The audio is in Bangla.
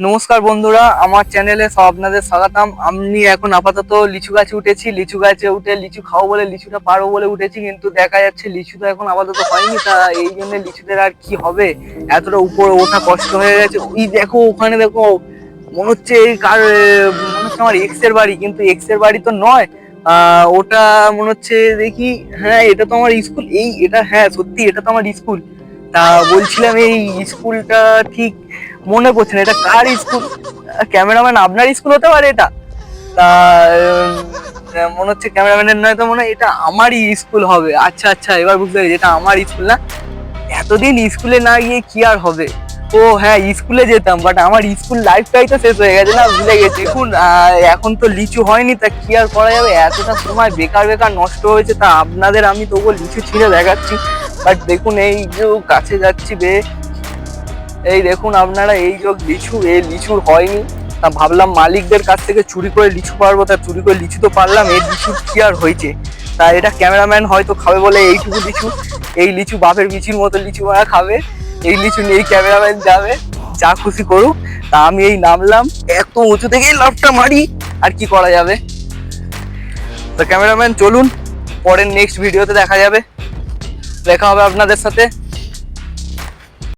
নমস্কার বন্ধুরা, আমার চ্যানেলে আপনাদের স্বাগতম। আমি এখন আপাতত লিচু গাছে উঠেছি। লিচু গাছে উঠে লিচু খাবো বলে, লিচুটা পারবো বলে উঠেছি, কিন্তু দেখা যাচ্ছে লিচু তো এখন আপাতত হয়নি। তা এই জন্য লিচুদের আর কি হবে, এতটা উপরে ওঠা কষ্ট হয়ে গেছে। ওই দেখো, ওখানে দেখো, মনে হচ্ছে এই মনে হচ্ছে আমার এক্স এর বাড়ি, কিন্তু এক্স এর বাড়ি তো নয়। ওটা মনে হচ্ছে, দেখি, হ্যাঁ এটা তো আমার স্কুল। এটা হ্যাঁ সত্যি, এটা তো আমার স্কুল। তা বলছিলাম, এই স্কুলটা ঠিক মনে পড়ছে না, এটা কার স্কুল? ক্যামেরাম্যান, আপনার স্কুল হতে পারে এটা? তা মনে হচ্ছে ক্যামেরাম্যানের নয়, তো মনে হয় এটা আমারই স্কুল হবে। আচ্ছা আচ্ছা, এবার বুঝতে পেরেছি, এটা আমার স্কুল না। এতদিন স্কুলে না গিয়ে কি আর হবে। ও হ্যাঁ, স্কুলে যেতাম, বাট আমার স্কুল লাইফটাই তো শেষ হয়ে গেছে না, ভুলে গেছি। এখন তো লিচু হয়নি, তা কি আর করা যাবে, এতটা সময় বেকার বেকার নষ্ট হয়েছে। তা আপনাদের আমি তবুও লিচু ছিঁড়ে দেখাচ্ছি। বাট দেখুন, এই যে কাছে যাচ্ছি এই দেখুন আপনারা, এই যে লিচু, এই লিচুর হয়নি। তা ভাবলাম মালিকদের কাছ থেকে চুরি করে লিচু পারবো, তা চুরি করে লিচু তো পারলাম, এই লিচু কি আর হয়েছে। তা এটা ক্যামেরাম্যান হয়তো খাবে বলে এইটুকু লিচু, এই লিচু বাপের বিচির মতো লিচু মারা খাবে। এই লিচু নিয়েই ক্যামেরাম্যান যাবে, যা খুশি করুক। তা আমি এই নামলাম, এত উঁচু থেকে লাফটা মারি, আর কি করা যাবে। তো ক্যামেরাম্যান চলুন, পরের নেক্সট ভিডিওতে দেখা যাবে, দেখা হবে আপনাদের সাথে।